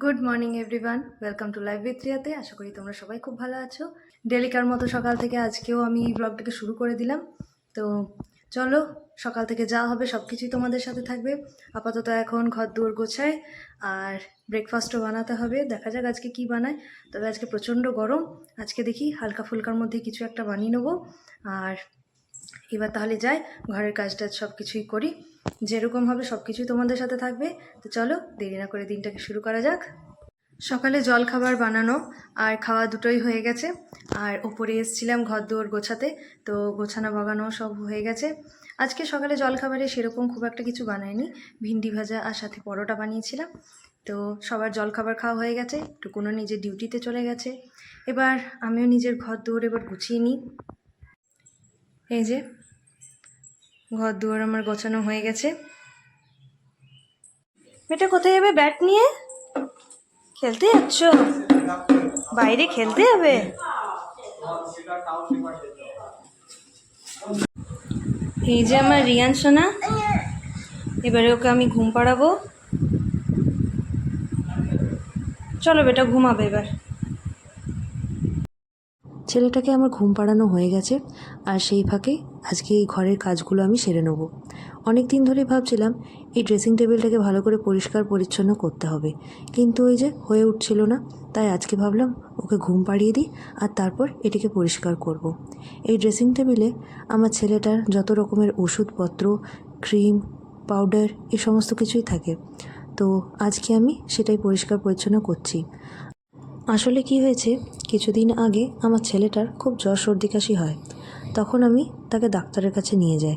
Good morning everyone, welcome to live with রিয়াতে। আশা করি তোমরা সবাই খুব ভালো আছো। ডেলিকার মতো সকাল থেকে আজকেও আমি ব্লগটাকে শুরু করে দিলাম। তো চলো, সকাল থেকে যা হবে সব কিছুই তোমাদের সাথে থাকবে। আপাতত এখন ঘর দুয়ার গোছায় আর ব্রেকফাস্টও বানাতে হবে। দেখা যাক আজকে কি বানায়। তবে আজকে প্রচণ্ড গরম, আজকে দেখি হালকা ফুলকার মধ্যে কিছু একটা বানিয়ে নেবো। আর এবার তাহলে যাই, ঘরের কাজ টাজ সব কিছুই করি, যেরকম হবে সব কিছুই তোমাদের সাথে থাকবে। তো চলো দেরি না করে দিনটাকে শুরু করা যাক। সকালে জল খাবার বানানো আর খাওয়া দুটোই হয়ে গেছে। আর ওপরে এসেছিলাম ঘর দুয়ার গোছাতে, তো গোছানো বাগানো সব হয়ে গেছে। আজকে সকালে জল খাবারে সেরকম খুব একটা কিছু বানাইনি, ভিন্ডি ভাজা আর সাথে পরোটা বানিয়েছিলাম। তো সবার জল খাবার খাওয়া হয়ে গেছে, টুকুনও নিজের ডিউটিতে চলে গেছে। এবার আমিও নিজের ঘর দুয়ার এবার গুছিয়ে নিই। এই যে ঘর দুয়ার আমার গোছানো হয়ে গেছে। এটা কোথায় যাবে ব্যাট নিয়ে? খেলতে যাচ্ছ? বাইরে খেলতে যাবে? এই যে আমার রিয়ান সোনা, এবারে ওকে আমি ঘুম পাড়াবো। চলো বেটা, ঘুমাবে এবার। ছেলেটাকে আমার ঘুম পাড়ানো হয়ে গেছে, আর সেই ফাঁকে আজকে এই ঘরের কাজগুলো আমি সেরে নেব। অনেক দিন ধরেই ভাবছিলাম এই ড্রেসিং টেবিলটাকে ভালো করে পরিষ্কার পরিচ্ছন্ন করতে হবে, কিন্তু ওই যে হয়ে উঠছিল না। তাই আজকে ভাবলাম ওকে ঘুম পাড়িয়ে দিই আর তারপর এটিকে পরিষ্কার করব। এই ড্রেসিং টেবিলে আমার ছেলেটার যত রকমের ওষুধপত্র, ক্রিম, পাউডার এই সমস্ত কিছুই থাকে। তো আজকে আমি সেটাই পরিষ্কার পরিচ্ছন্ন করছি। আসলে কি হয়েছে, কিছুদিন আগে আমার ছেলেটার খুব জ্বর সর্দি কাশি হয়। তখন আমি তাকে ডাক্তারের কাছে নিয়ে যাই।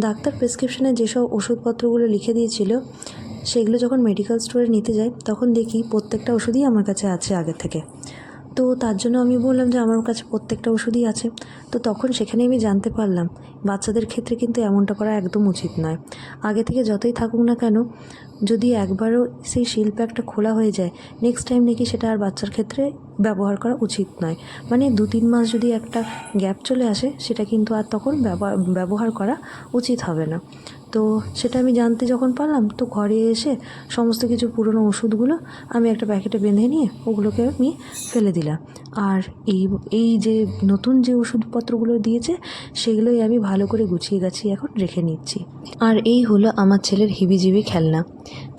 ডাক্তার প্রেসক্রিপশনে যেসব ওষুধপত্রগুলো লিখে দিয়েছিল, সেগুলো যখন মেডিকেল স্টোরে নিতে যাই তখন দেখি প্রত্যেকটা ওষুধই আমার কাছে আছে আগে থেকে। তো তার জন্য আমি বললাম যে আমার কাছে প্রত্যেকটা ওষুধই আছে। তো তখন সেখানে আমি জানতে পারলাম বাচ্চাদের ক্ষেত্রে কিন্তু এমনটা করা একদম উচিত নয়। আগে থেকে যতই থাকুক না কেন, যদি একবারও সেই সিল প্যাকটা খোলা হয়ে যায়, নেক্সট টাইম নাকি সেটা আর বাচ্চার ক্ষেত্রে ব্যবহার করা উচিত নয়। মানে 2-3 মাস যদি একটা গ্যাপ চলে আসে, সেটা কিন্তু আর তখন ব্যবহার করা উচিত হবে না। তো সেটা আমি জানতে যখন পারলাম, তো ঘরে এসে সমস্ত কিছু পুরনো ওষুধগুলো আমি একটা প্যাকেটে বেঁধে নিয়ে ওগুলোকে আমি ফেলে দিলাম। আর এই এই যে নতুন যে ওষুধপত্রগুলো দিয়েছে, সেগুলোই আমি ভালো করে গুছিয়ে গাছিয়ে এখন রেখে নিচ্ছি। আর এই হলো আমার ছেলের হিবিজিবি খেলনা,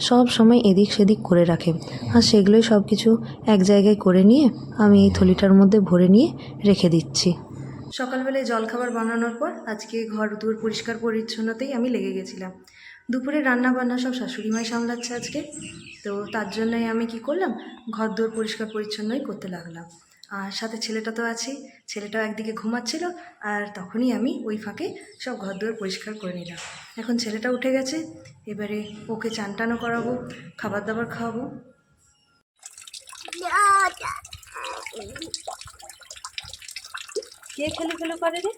সব সময় এদিক সেদিক করে রাখে। আর সেগুলোই সব কিছু এক জায়গায় করে নিয়ে আমি এই থলিটার মধ্যে ভরে নিয়ে রেখে দিচ্ছি। সকালবেলায় জলখাবার বানানোর পর আজকে ঘর দুয়ার পরিষ্কার পরিচ্ছন্নতেই আমি লেগে গেছিলাম। দুপুরে রান্না বান্না সব শাশুড়িমাই সামলাচ্ছে আজকে। তো তার জন্যই আমি কি করলাম, ঘর দুয়ার পরিষ্কার পরিচ্ছন্নই করতে লাগলাম। আর সাথে ছেলেটা তো আছেই, ছেলেটাও একদিকে ঘুমাচ্ছিল, আর তখনই আমি ওই ফাঁকে সব ঘর দুয়ার পরিষ্কার করে নিলাম। এখন ছেলেটা উঠে গেছে, এবারে ওকে চান টানও করাবো, খাবার দাবার খাওয়াবো। কে খেলে খেলে করে রে?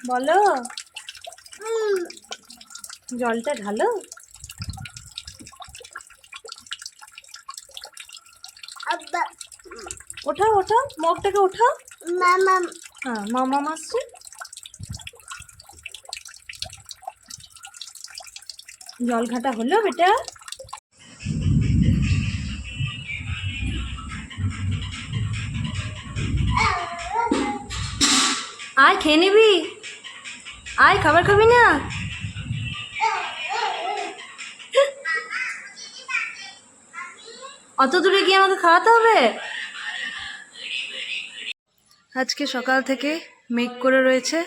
বলো, জলটা ঢালো। ওঠাও ওঠাও, মগটাকে ওঠাও। হ্যাঁ, মামা আসছে। জল ঘাটা হলো বেটা? আয় খেয়ে নিবি, আয় খাবার খাবি না? অত দূরে গিয়ে আমাকে খাওয়াতে হবে? আজকে সকাল থেকে মেঘ করে রয়েছে।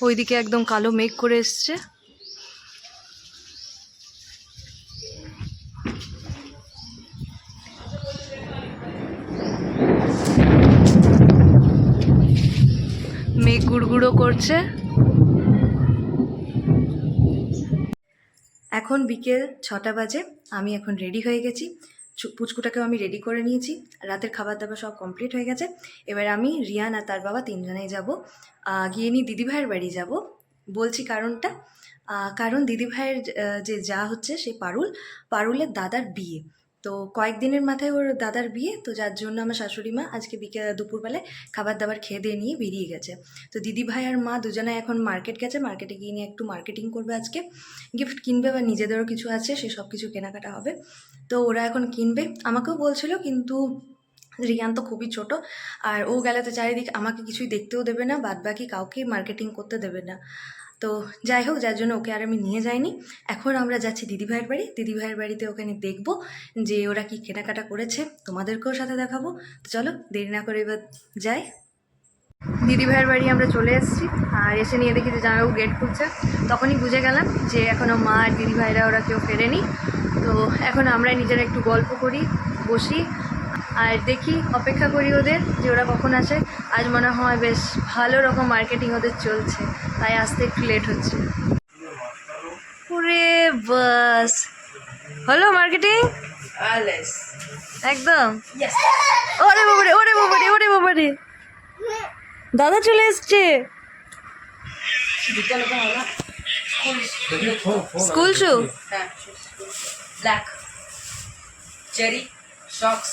ওইদিকে একদম কালো মেঘ করে এসছে। মেঘ গুড়গুড়ো করছে। এখন বিকেল 6টা বাজে, আমি এখন রেডি হয়ে গেছি। পুচকুটাকেও আমি রেডি করে নিয়েছি, রাতের খাবার দাবার সব কমপ্লিট হয়ে গেছে। এবার আমি, রিয়ান আর তার বাবা তিনজনেই যাব, গিয়ে নিয়ে দিদিভাইয়ের বাড়ি যাব। বলছি কারণটা, কারণ দিদিভাইয়ের যে যা হচ্ছে সে পারুলের দাদার বিয়ে। তো কয়েকদিনের মাথায় ওর দাদার বিয়ে, তো যার জন্য আমার শাশুড়ি মা আজকে দুপুরবেলায় খাবার দাবার খেয়ে দিয়ে নিয়ে বেরিয়ে গেছে। তো দিদিভাই আর মা দুজনে এখন মার্কেট গেছে, মার্কেটে গিয়ে নিয়ে একটু মার্কেটিং করবে, আজকে গিফট কিনবে বা নিজেদেরও কিছু আছে সে সব কিছু কেনাকাটা হবে। তো ওরা এখন কিনবে, আমাকেও বলছিল, কিন্তু রিয়ান তো খুবই ছোট, আর ও গেলে তো চারিদিক আমাকে কিছুই দেখতেও দেবে না, বাদ বাকি কাউকেই মার্কেটিং করতে দেবে না। তো যাই হোক, যার জন্য ওকে আর আমি নিয়ে যাইনি। এখন আমরা যাচ্ছি দিদিভাইয়ের বাড়ি, দিদিভাইয়ের বাড়িতে ওখানে দেখবো যে ওরা কি কেনাকাটা করেছে, তোমাদেরকেও সাথে দেখাবো। তো চলো দেরি না করে এবার যাই। দিদিভাইয়ের বাড়ি আমরা চলে এসেছি, আর এসে নিয়ে দেখি যে জামাইবাবু গেট খুলছে। তখনই বুঝে গেলাম যে এখনও মা আর দিদিভাইরা ওরা কেউ ফেরেনি। তো এখন আমরা নিজেরা একটু গল্প করি, বসি, আর দেখি, অপেক্ষা করি ওদের যে ওরা কখন আসে। আজ মনে হয় বেশ ভালো রকম মার্কেটিং ওদের চলছে, তাই আসতে একটু লেট হচ্ছে। ওরে বাস, হলো মার্কেটিং একদম। ওরে বাবারে, ওরে বাবারে, ওরে বাবারে, দাদা চলে এসছে। স্কুল শু, ব্ল্যাক চেরি সক্স,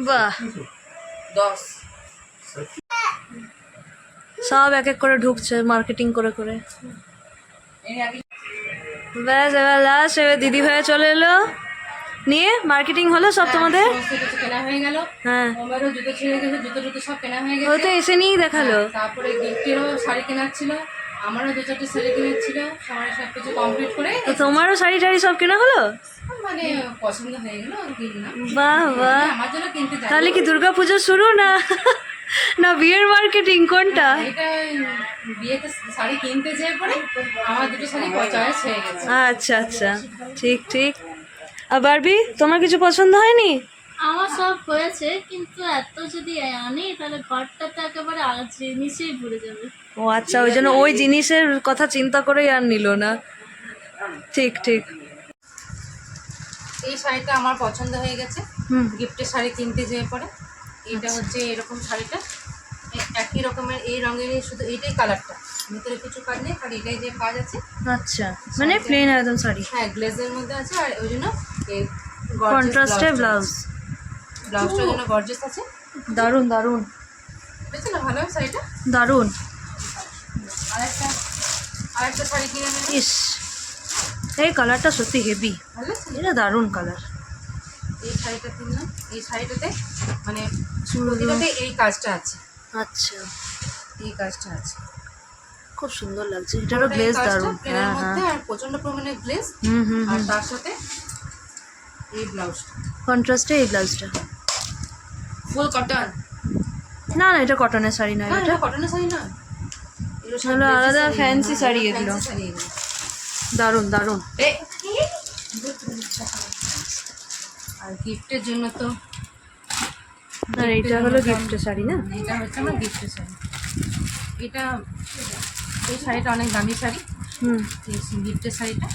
বাহ, 10 সব এক এক করে ঢুকছে মার্কেটিং করে করে। ব্যাস এবার লাস্ট, এবার দিদি ভাইয়া চলে এলো নিয়ে, মার্কেটিং হলো সব তোমাদের? সমস্ত কিছু কেনা হয়ে গেল। হ্যাঁ, আমারও জুতো ছিঁড়ে গেছে, জুতো সব কেনা হয়ে ও গেছে। তো এসে নিয়েই দেখালো। তারপরে গিফটেরও শাড়ি কেনার ছিল, আমারও 2-4টে শাড়ি কেনার ছিল। সবাই সব কিছু কমপ্লিট করে তো তোমারও শাড়ি টাড়ি সব কেনা হলো? মানে পছন্দ হয়ে গেল আর কিনলাম। বাহ বাহ, আমার জন্য কিনতে যাই। তাহলে কি দুর্গা পুজো শুরু না না বিয়ের মার্কেটিং, কোনটা? এটা বিয়েতে শাড়ি কিনতে যেয়ে পরে আমার দুটো শাড়ি চয়েস হয়ে গেছে। আচ্ছা আচ্ছা, ঠিক ঠিক। আর বারবি, তোমার কিছু পছন্দ হয়নি? আমার সব হয়েছে, কিন্তু এত যদি আনি তাহলে ঘরটাতে একেবারে জিনিসেই ভরে যাবে। ও আচ্ছা, ওই জন্য ওই জিনিসের কথা চিন্তা করেই আর নিল না। ঠিক ঠিক। এই শাড়িটা আমার পছন্দ হয়ে গেছে হুম, গিফটের শাড়ি কিনতে যেয়ে পরে। এটা হচ্ছে এরকম শাড়িটা, একই রকমের এই রঙেরই, শুধু এইটাই কালারটা, ভিতরে কিছু কাজ নেই, আর এটাই যে কাজ আছে। আচ্ছা, মানে প্লেন একদম শাড়ি, হ্যাঁ, গ্লেজের মধ্যে আছে, আর ওই জন্য এই কন্ট্রাস্টে ব্লাউজ। ব্লাউজটার জন্য গর্জিয়াস আছে। দারুণ দারুণ বুঝছো না, ভালো শাড়িটা। দারুণ। আরেকটা শাড়ি কিনে নেবে। ইস, এই কালারটা সত্যি হেভি, ভালো লাগছে? এটা দারুণ কালার। এই শাড়িটা কিনলাম, এই শাড়িটাতে মানে প্রতিটাতে এই কাজটা আছে, আচ্ছা, এই কাজটা আছে। খুব সুন্দর লাগছে, এটারও গ্লেজ দারুণ। প্লেনের হ্যাঁ হ্যাঁ, মধ্যে, আর প্রচন্ড পরিমাণে গ্লেজ, হুম হুম আর হুম, তার সাথে এই ব্লাউজটা কন্ট্রাস্টে এই ব্লাউজটা। ফুল কটন। না না, এটা কটনের শাড়ি না, না, এটা এটা কটনের শাড়ি না, এগুলো সব হলো fancy আলাদা শাড়ি, ফ্যান্সি হ্যাঁ, শাড়ি fancy এগুলো। শাড়ি এগুলো। দারুণ দারুণ। আর গিফটের জন্য তো, আর এটা হলো গিফটের শাড়ি না? এটা হচ্ছে আমার গিফটের শাড়ি। এটা, এই শাড়িটা অনেক দামি শাড়ি, হুম, এই গিফটের শাড়িটা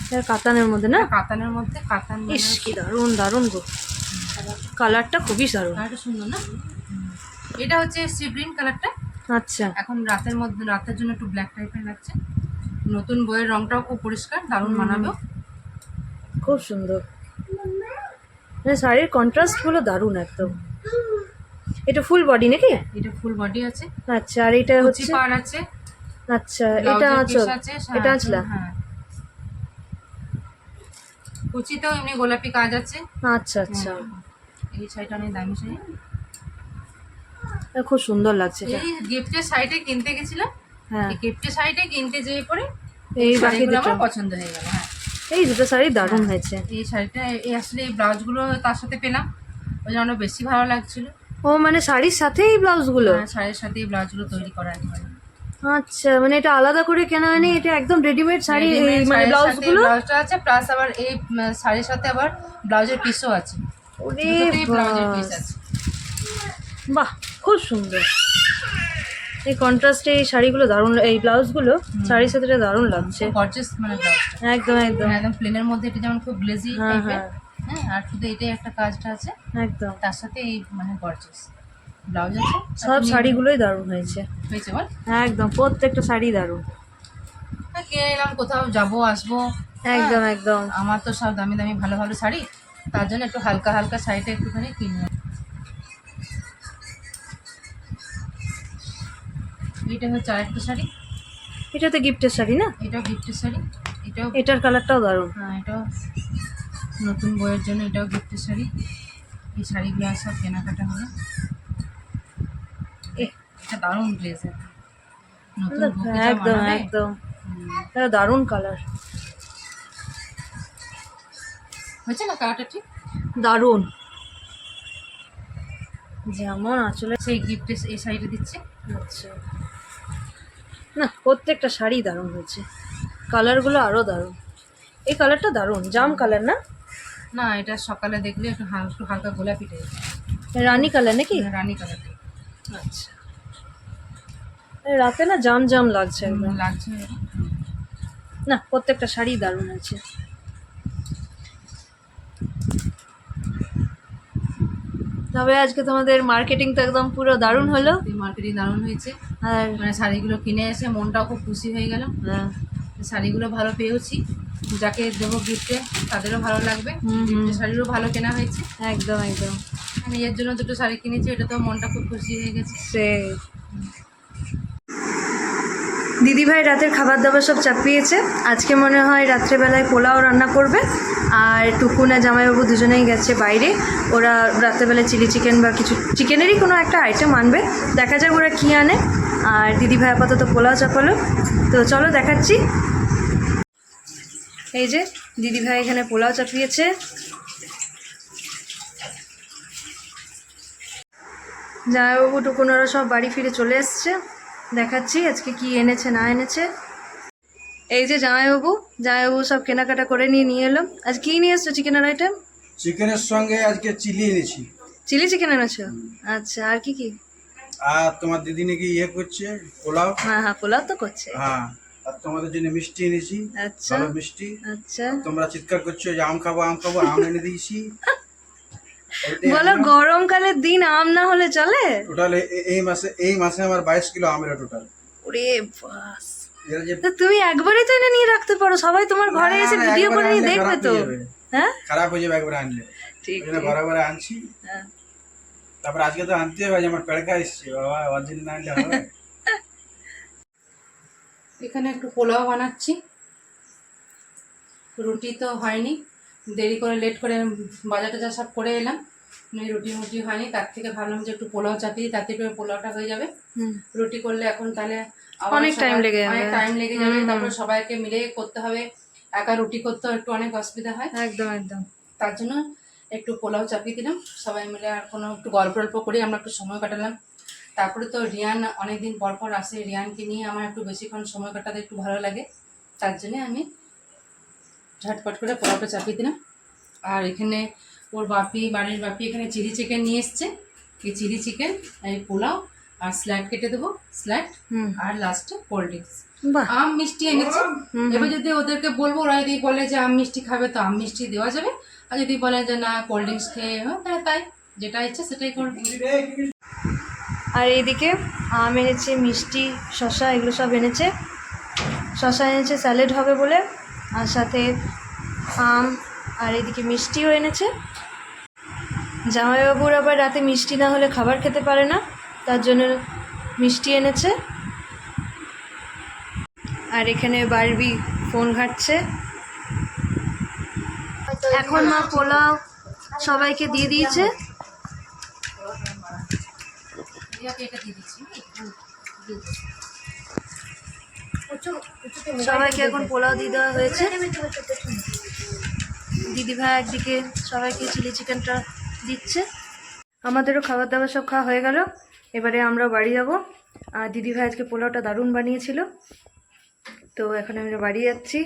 এটা কাতানের মধ্যে না? কাতানের মধ্যে, কাতান ইস, কি দারুণ দারুণ গো, কালারটা খুবই দারুণ। কালারটা সুন্দর না? এটা হচ্ছে সি গ্রিন কালারটা। আচ্ছা, এখন রাতের মধ্যে, রাতের জন্য একটু ব্ল্যাক টাইপের লাগছে। নতুন বইয়ের রংটাও খুব পরিষ্কার, দারুণ মানাবেও। খুব সুন্দর, মানে শাড়ির কন্ট্রাস্টগুলো দারুণ একদম। এটা ফুল বডি নাকি? এটা ফুল বডি আছে, আচ্ছা, আর এটা কুচি হচ্ছে, পাড় আছে, আচ্ছা এটা ব্লাউজের আঁচল, পিস আছে, এটা আঁচলা। হ্যাঁ, কুচিতেও এমনি গোলাপি কাজ আছে। আচ্ছা আচ্ছা, এই শাড়িটা অনেক দামি শাড়ি। এটা খুব সুন্দর লাগছে এটা। এই গিফটের শাড়িটা কিনতে গেছিলাম, হ্যাঁ, এই গিফটের শাড়িটা কিনতে যেয়ে পরে এই বাকি শাড়িগুলো দুটো, আমার পছন্দ হয়ে গেল। হ্যাঁ, এই দুটো শাড়ি দারুণ হয়েছে। এই শাড়িটা, এই আসলে এই ব্লাউজগুলো তার সাথে পেলাম, ওই জন্য বেশি ভালো লাগছিল। ও মানে শাড়ির সাথে এই ব্লাউজগুলো? হ্যাঁ, শাড়ির সাথে এই ব্লাউজগুলো তৈরি করা একেবারে। আচ্ছা, মানে এটা আলাদা করে কেনা হয়নি, এটা একদম রেডিমেড শাড়ি, এই মানে ব্লাউজগুলো? ব্লাউজটা আছে, প্লাস আবার এই শাড়ির সাথে আবার ব্লাউজের পিসও আছে। ওরে দুটোতেই ব্লাউজের বাস, পিস আছে। বাহ, খুব সুন্দর। এই কন্ট্রাস্টে এই শাড়িগুলো দারুণ, এই ব্লাউজগুলো শাড়ির সাথে দারুণ লাগছে। গর্জিয়াস মানে ব্লাউজটা একদম একদম একদম প্লেনের মধ্যে, এটা যেমন খুব গ্লেজি হ্যাঁ টাইপের, হ্যাঁ হ্যাঁ, আর শুধু এটাই একটা কাজটা আছে, একদম। তার সাথে এই মানে গর্জিয়াস ব্লাউজ আছে। সব শাড়িগুলোই দারুণ হয়েছে, হয়েছে বল, একদম প্রত্যেকটা শাড়ি দারুণ। কিনে এলাম, কোথাও যাবো আসবো, একদম হ্যাঁ, একদম। আমার তো সব দামি দামি ভালো ভালো শাড়ি, তার জন্য একটু হালকা হালকা শাড়িটা একটুখানি কিনলাম। এইটা হচ্ছে আরেকটা শাড়ি, এটা তো গিফটের শাড়ি না? এটাও গিফটের শাড়ি, এটাও, এটার কালারটাও দারুণ। হ্যাঁ, এটাও নতুন বইয়ের জন্য, এটাও গিফটের শাড়ি। এই শাড়িগুলো সব কেনাকাটা হলো। এটা দারুণ ড্রেস, নতুন বউকে যা একদম মানাবে। একদম, এটা দারুণ কালার, হয়েছে না কালারটা ঠিক? দারুণ। যেমন আসলে সেই গিফটে এই শাড়িটা দিচ্ছে। আচ্ছা, না প্রত্যেকটা শাড়ি দারুণ হয়েছে, কালারগুলো আরও দারুণ। এই কালারটা দারুণ, জাম কালার না? না, এটা সকালে দেখলে একটু একটু হালকা গোলাপি টাইপ, রানী কালার নাকি? রানী কালার আচ্ছা, এই রাতে না জাম জাম লাগছে একদম। লাগছে। না প্রত্যেকটা শাড়ি দারুণ আছে। তবে আজকে তোমাদের মার্কেটিং তো একদম পুরো দারুণ হলো। মার্কেটিং দারুণ হয়েছে, আর মানে শাড়িগুলো কিনে এসে মনটাও খুব খুশি হয়ে গেল। হ্যাঁ, শাড়িগুলো ভালো পেয়েছি, যাকে দেবো গিফটে তাদেরও ভালো লাগবে। হুম, গিফটের শাড়িরও ভালো কেনা হয়েছে, একদম একদম। আমি এর জন্য দুটো শাড়ি কিনেছি, এটা তো মনটা খুব খুশি হয়ে গেছে। সে দিদিভাই রাতের খাবার দাবার সব চাপিয়েছে। আজকে মনে হয় রাত্রেবেলায় পোলাও রান্না করবে, আর টুকুন আর জামাইবাবু দুজনেই গেছে বাইরে। ওরা রাত্রেবেলায় চিলি চিকেন বা কিছু চিকেনেরই কোনো একটা আইটেম আনবে, দেখা যাক ওরা কী আনে। আর দিদিভাই আপাতত পোলাও চাপালো, তো চলো দেখাচ্ছি। এই যে দিদিভাই এখানে পোলাও চাপিয়েছে। জামাইবাবু টুকুন ওরা সব বাড়ি ফিরে চলে এসছে, দেখাচ্ছি আজকে কি এনেছে না এনেছে। এই যে জামাইবাবু সব কেনাকাটা করে নিয়ে এলো। আজ কি নিয়ে এসছো চিকেনের আইটেম? চিকেনের সঙ্গে আজকে চিলি এনেছি। চিলি চিকেন এনেছো? আচ্ছা, আর কি কি? আর তোমার দিদি নাকি ইয়ে করছে পোলাও। হ্যাঁ হ্যাঁ, পোলাও তো করছে। হ্যাঁ, আর তোমাদের জন্য মিষ্টি এনেছি, আচ্ছা ভালো মিষ্টি। আচ্ছা, তোমরা চিৎকার করছো যে আম খাবো আম খাবো, আম এনে দিয়েছি। বলো গরমকালের দিন আম না হলে চলে? টোটাল এই মাসে আমার 22 কিলো আমের টোটাল। ওরে বাস, এরা যে তা তুমি একবারই তো এনে নিয়ে রাখতে পারো, সবাই তোমার ঘরে এসে না, ভিডিও একবারে করে নিয়ে আনলে দেখবে খারাপ তো। হয়ে যাবে। হ্যাঁ খারাপ হয়ে যাবে একবারে আনলে, ঠিক ওই জন্য ঘরে ঘরে আনছি। হ্যাঁ। তারপর আজকে তো আনতে হবে, আমার পেড়কা এসছে বাবা, ওর জন্য না আনলে হবে। এখানে একটু পোলাও বানাচ্ছি, রুটি তো হয়নি, দেরি করে লেট করে বাজার টাজার সব করে এলাম, রুটি হয়নি, তার থেকে ভাবলাম যে একটু পোলাও চাপিয়ে তাতে করে পোলাওটা হয়ে যাবে। হুম, রুটি করলে এখন তাহলে আবার অনেক টাইম সবাই- লেগে যাবে। অনেক টাইম লেগে যাবে, তারপর সবাইকে মিলে করতে হবে, একা রুটি করতেও একটু অনেক অসুবিধা হয়, একদম একদম। তার জন্য একটু পোলাও চাপিয়ে দিলাম সবাই মিলে। আর কোনো একটু গল্প করে আমরা একটু সময় কাটালাম। তারপরে তো রিয়ান অনেকদিন পর পর আসে, রিয়ানকে নিয়ে আমার একটু বেশিক্ষণ সময় কাটাতে একটু ভালো লাগে, তার জন্যে আমি ঝটপট করে পোলাওটা চাপিয়ে দিলাম। আর এখানে ওর বাড়ির বাপি এখানে চিলি চিকেন নিয়ে এসছে, এই চিলি চিকেন, এই পোলাও, আর স্ল্যাট কেটে দেবো, স্ল্যাট, হুম, আর লাস্টে কোল্ড ড্রিঙ্কস। বাহ, আম মিষ্টি এনেছে, এবার যদি ওদেরকে বলবো, ওরা যদি বলে যে আম মিষ্টি খাবে তো আম মিষ্টি দেওয়া যাবে, আর যদি বলে যে না কোল্ড ড্রিঙ্কস খেয়ে তাহলে তাই, যেটা ইচ্ছে সেটাই করবে। আর এইদিকে আম এনেছে, মিষ্টি, শসা, এগুলো সব এনেছে। শসা এনেছে স্যালাড হবে বলে, আর সাথে আম, আর এদিকে মিষ্টিও এনেছে। জামাইবাবুর আবার রাতে মিষ্টি না হলে খাবার খেতে পারে না, তার জন্য মিষ্টি এনেছে। আর এখানে বারবি ফোন ঘাঁটছে। এখন মা পোলাও সবাইকে দিয়ে দিয়েছে। রিয়াকে এটা দিয়ে দিচ্ছি। সবাইকে এখন পোলাও দিয়ে দেওয়া হয়েছে। দিদিভাই একদিকে সবাইকে চিলি চিকেনটা দিচ্ছে। আমাদেরও খাবার দাবার সব খাওয়া হয়ে গেল, এবারে আমরা বাড়ি যাব। আর দিদিভাই আজকে পোলাওটা দারুণ বানিয়েছিল, তো এখন আমরা বাড়ি যাচ্ছি।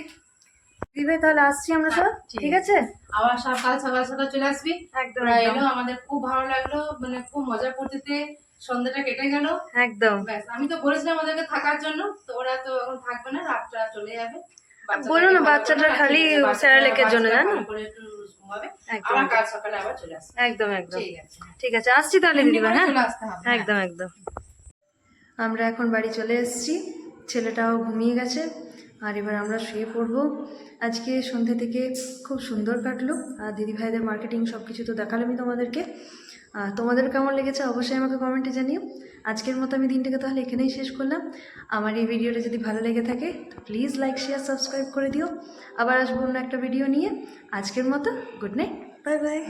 দিবে, তাহলে আসছি আমরা সব, ঠিক আছে? আবার সকাল সকাল সকাল চলে আসবি। একদম ওরা একদম এলো, আমাদের খুব ভালো লাগলো, মানে খুব মজা করতে সন্ধ্যাটা কেটে গেল। একদম। ব্যাস, আমি তো বলেছিলাম ওদেরকে থাকার জন্য, তো ওরা তো এখন থাকবে না, রাতটা চলে যাবে। বলো না, বাচ্চাটাকে ভালো করে বাচ্চাটার রাখতে খালি হবে, বাচ্চাটা- স্যারেলেকের জন্য, বাচ্চাটা জানো? ভালো করে একটু ঘুমাবে। একদম আবার কাল সকালে আবার চলে আসবে। একদম একদম। ঠিক আছে, ঠিক আছে, আসছি তাহলে এমনি দিদিভাই। করে হ্যাঁ চলে আসতে হবে। হ্যাঁ। একদম একদম। আমরা এখন বাড়ি চলে এসেছি, ছেলেটাও ঘুমিয়ে গেছে, আর এবার আমরা শুয়ে পড়বো। আজকে সন্ধ্যে থেকে খুব সুন্দর কাটলো, আর দিদিভাইদের মার্কেটিং সব কিছু তো দেখালামই তোমাদেরকে। তোমাদের কেমন লেগেছে অবশ্যই আমাকে কমেন্টে জানিও। আজকের মতো আমি দিনটাকে তাহলে এখানেই শেষ করলাম। আমার এই ভিডিওটা যদি ভালো লেগে থাকে তো প্লিজ লাইক শেয়ার সাবস্ক্রাইব করে দিও। আবার আসবো অন্য একটা ভিডিও নিয়ে। আজকের মতো গুড নাইট, বাই বাই।